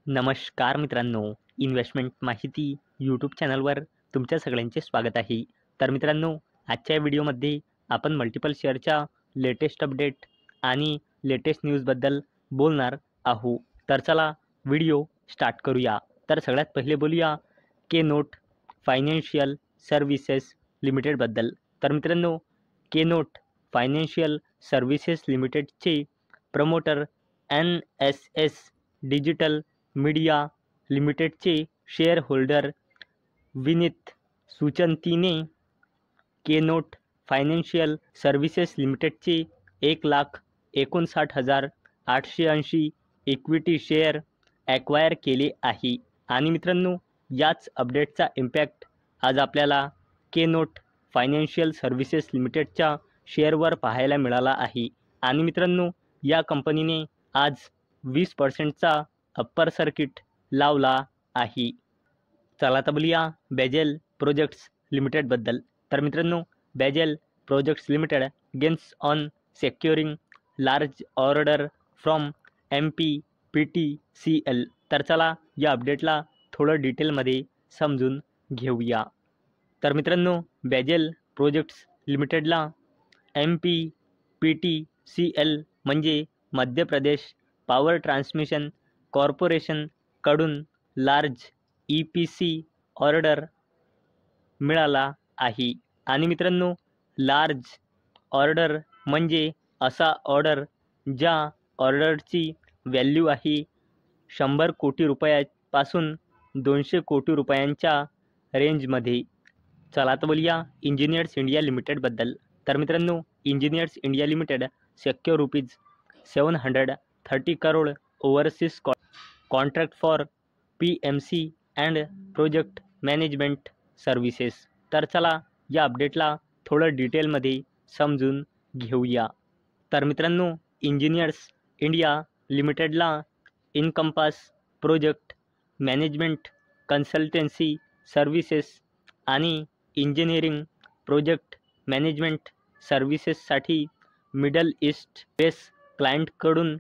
नमस्कार मित्रांनो, इन्व्हेस्टमेंट माहिती यूट्यूब चॅनलवर तुमच्या सगळ्यांचे स्वागत आहे. तर मित्रांनो, आजच्या व्हिडिओमध्ये आपण मल्टिपल शेअरच्या लेटेस्ट अपडेट आणि लेटेस्ट न्यूजबद्दल बोलणार आहोत. तर चला व्हिडिओ स्टार्ट करूया. तर सगळ्यात पहिले बोलूया केनोट फायनान्शियल सर्व्हिसेस लिमिटेडबद्दल. तर मित्रांनो, केनोट फायनान्शियल सर्व्हिसेस लिमिटेडचे प्रमोटर NSS डिजिटल मीडिया लिमिटेडचे शेअर होल्डर विनीत सुचंतीने केनोट फायनान्शियल सर्व्हिसेस लिमिटेडचे 1,59,880 इक्विटी शेअर ॲक्वायर केले आहे. आणि मित्रांनो, याच अपडेटचा इम्पॅक्ट आज आपल्याला केनोट फायनान्शियल सर्व्हिसेस लिमिटेडच्या शेअरवर पाहायला मिळाला आहे. आणि मित्रांनो, या कंपनीने आज 20%चा अप्पर सर्किट लावला आहे. चला तर बोलूया बेजेल प्रोजेक्ट्स लिमिटेडबद्दल. तर मित्रांनो, bezel projects limited gains on सेक्युरिंग large order from MPPTCL. तर चला या अपडेटला थोडं डिटेलमध्ये समजून घेऊया. तर मित्रांनो, बेजेल प्रोजेक्ट्स लिमिटेडला MPPTCL म्हणजे मध्य प्रदेश पॉवर ट्रान्समिशन कॉर्पोरेशनकडून लार्ज EPC ऑर्डर मिळाला आहे. आणि मित्रांनो, लार्ज ऑर्डर म्हणजे असा ऑर्डर ज्या ऑर्डरची व्हॅल्यू आहे 100 कोटी रुपयापासून 200 कोटी रुपयांच्या रेंजमध्ये. चला तर बोलूया इंजिनियर्स इंडिया लिमिटेडबद्दल. तर मित्रांनो, engineers India limited secure ₹730 crore overseas contract for PMC and project management services. तर चला या अपडेटला थोडं डिटेलमध्ये समजून घेऊया. तर मित्रांनो, इंजिनियर्स इंडिया लिमिटेडला encompass project management consultancy services आणि इंजिनिअरिंग प्रोजेक्ट मॅनेजमेंट सर्व्हिसेससाठी मिडल ईस्ट बेस क्लायंटकडून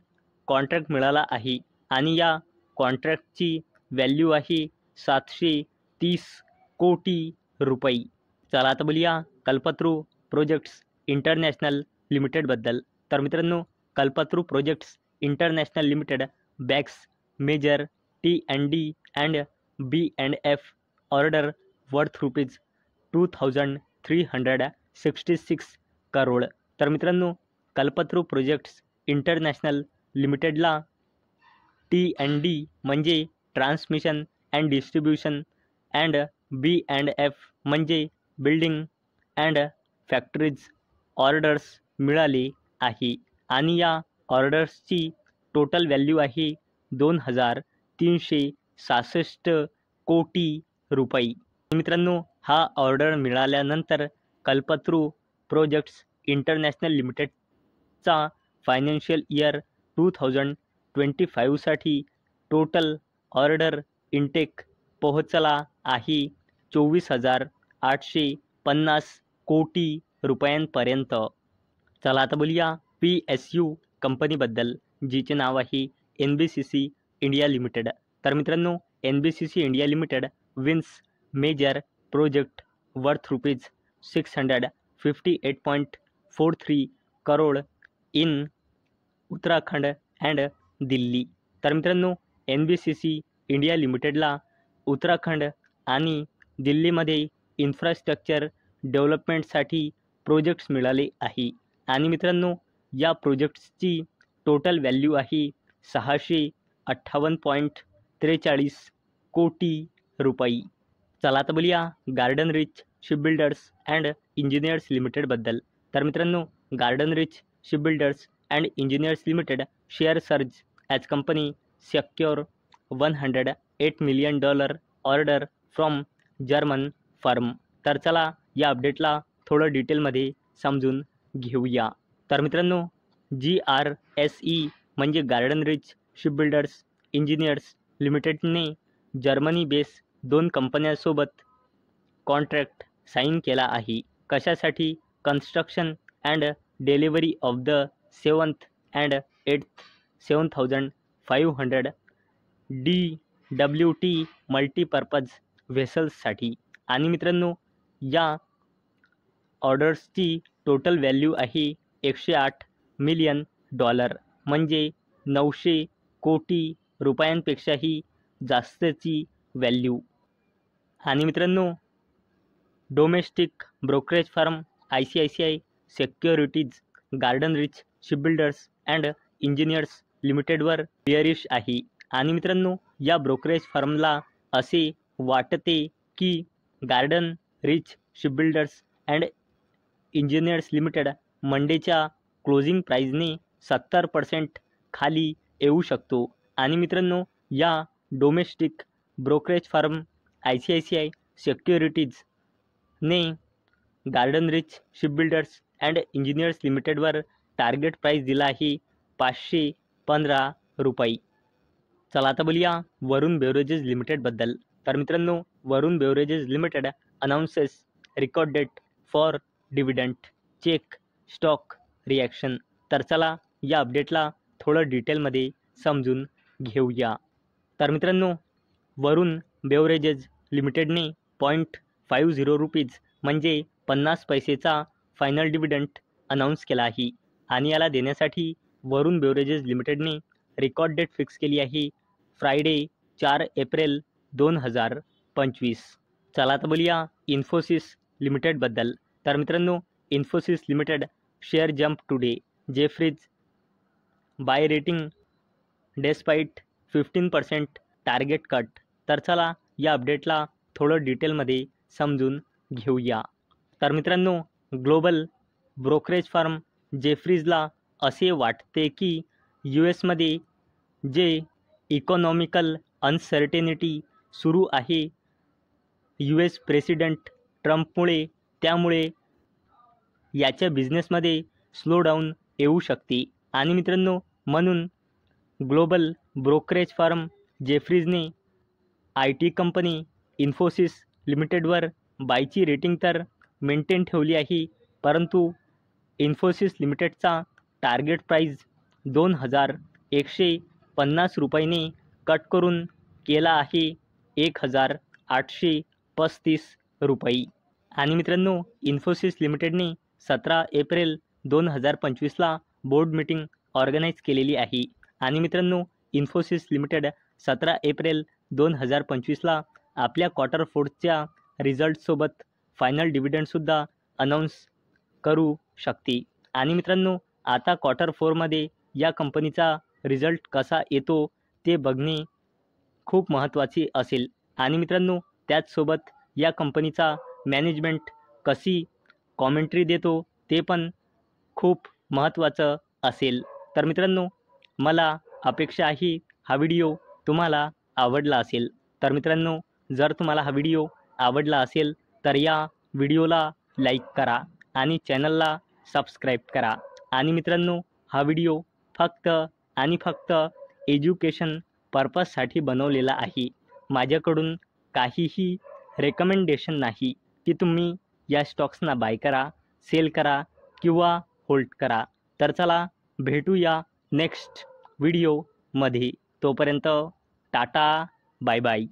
कॉन्ट्रॅक्ट मिळाला आहे. आणि या कॉन्ट्रॅक्टची व्हॅल्यू आहे 730 कोटी रुपये. चला तर बोलूया कल्पतरू प्रोजेक्ट्स इंटरनॅशनल लिमिटेडबद्दल. तर मित्रांनो, Kalpataru projects international limited bags major T&D and B&F order worth ₹2,366 crore. तर मित्रांनो, कल्पतरू प्रोजेक्ट्स इंटरनॅशनल लिमिटेडला T&D म्हणजे transmission and distribution and B&F म्हणजे बिल्डिंग अँड फॅक्टरीज ऑर्डर्स मिळाले आहे. आणि या ऑर्डर्सची टोटल व्हॅल्यू आहे 2,366 कोटी रुपये. मित्रांनो, हा ऑर्डर मिळाल्यानंतर कल्पतरू प्रोजेक्ट्स इंटरनॅशनल लिमिटेडचा फायनान्शियल इयर 2025साठी टोटल ऑर्डर इंटेक पोहोचला आहे 24,850 कोटी रुपयांपर्यंत. चला आता बोलूया PSU कंपनीबद्दल, जिचे नाव आहे NBCC इंडिया लिमिटेड. तर मित्रांनो, NBCC India limited wins major project worth ₹658.43 crore in Uttarakhand and Delhi. तर मित्रांनो, NBCC इंडिया लिमिटेडला उत्तराखंड आणि दिल्लीमध्ये इन्फ्रास्ट्रक्चर डेव्हलपमेंटसाठी प्रोजेक्ट्स मिळाले आहे. आणि मित्रांनो, या प्रोजेक्ट्सची टोटल व्हॅल्यू आहे 658.43 कोटी रुपये. चला तर बोलूया Garden Reach shipbuilders and engineers लिमिटेडबद्दल. तर मित्रांनो, Garden Reach shipbuilders and engineers limited share surge as company secure $108 million order from German firm. तर चला या अपडेटला थोडं डिटेलमध्ये समजून घेऊया. तर मित्रांनो, GRSE म्हणजे गार्डन रिच शिपबिल्डर्स इंजिनियर्स लिमिटेडने जर्मनी बेस 2 कंपन्यांसोबत कॉन्ट्रॅक्ट साईन केला आहे. कशासाठी? Construction and delivery of the 7th and 8th 7,500 DWT multipurpose व्हेसल्ससाठी. आणि मित्रांनो, या ऑर्डर्सची टोटल व्हॅल्यू आहे $108 मिलियन, म्हणजे 900 कोटी रुपयांपेक्षाही जास्तची व्हॅल्यू. आणि मित्रांनो, domestic brokerage firm ICICI securities Garden Reach shipbuilders and engineers लिमिटेडवर बिअरिश आहे. आणि मित्रांनो, या ब्रोकरेज फर्मला असे वाटते की Garden Reach shipbuilders and engineers limited मंडेच्या क्लोजिंग प्राईजने 70% खाली येऊ शकतो. आणि मित्रांनो, या डोमेस्टिक ब्रोकरेज फर्म ICICI सेक्युरिटीजने Garden Reach shipbuilders and engineers लिमिटेडवर टार्गेट प्राईस दिला आहे ₹515. चला आता बोलूया वरुण बेवरेजेस लिमिटेडबद्दल. तर मित्रांनो, Varun beverages limited announces record date for dividend check stock reaction. तर चला या अपडेटला थोडं डिटेलमध्ये समजून घेऊया. तर मित्रांनो, वरुण बेवरेजेस लिमिटेडने ₹0.50 म्हणजे 50 पैसेचा फायनल डिव्हिडंड अनाऊन्स केला आहे. आणि याला देण्यासाठी वरुण बेवरेजेस लिमिटेडने रेकॉर्ड डेट फिक्स केली आहे फ्रायडे 4 एप्रिल 2025. चला आता बोलूया इन्फोसिस लिमिटेडबद्दल. तर मित्रांनो, Infosys limited share jump today Jefferies buy rating despite 15% target cut. तर चला या अपडेटला थोडं डिटेलमध्ये समजून घेऊया. तर मित्रांनो, ग्लोबल ब्रोकरेज फर्म जेफ्रीजला असे वाटते की US मध्ये जे इकॉनॉमिकल अनसर्टेनिटी सुरू आहे US प्रेसिडेंट ट्रम्पमुळे, त्यामुळे याच्या बिझनेसमध्ये स्लोडाऊन येऊ शकते. आणि मित्रांनो, म्हणून ग्लोबल ब्रोकरेज फर्म जेफ्रीजने IT कंपनी इन्फोसिस लिमिटेडवर बायची रेटिंग तर मेंटेन ठेवली आहे, परंतु इन्फोसिस लिमिटेडचा टार्गेट प्राईज ₹2150 कट करून केला आहे ₹1835. आणि मित्रांनो, इन्फोसिस लिमिटेडने 17 एप्रिल 2025ला बोर्ड मीटिंग ऑर्गनाईज केलेली आहे. आणि मित्रांनो, इन्फोसिस लिमिटेड 17 एप्रिल 2025ला आपल्या क्वार्टर 4च्या रिझल्टसोबत फायनल डिव्हिडंडसुद्धा अनाऊन्स करू शकते. आणि मित्रांनो, आता क्वार्टर 4मध्ये या कंपनीचा रिझल्ट कसा येतो ते बघणे खूप महत्त्वाचे असेल. आणि मित्रांनो, त्याचसोबत या कंपनीचा मॅनेजमेंट कशी कॉमेंट्री देतो ते पण खूप महत्त्वाचं असेल. तर मित्रांनो, मला अपेक्षा आहे हा व्हिडिओ तुम्हाला आवडला असेल. तर मित्रांनो, जर तुम्हाला हा व्हिडिओ आवडला असेल तर या व्हिडिओला लाईक करा आणि चॅनलला सबस्क्राईब करा. आणि मित्रांनो, हा व्हिडिओ फक्त आणि फक्त एज्युकेशन पर्पजसाठी बनवलेला आहे. माझ्याकडून काहीही रेकमेंडेशन नाही की तुम्ही या स्टॉक्सना बाय करा, सेल करा किंवा होल्ड करा. तर चला भेटूया नेक्स्ट व्हिडिओमध्ये. तोपर्यंत टाटा, बाय बाय.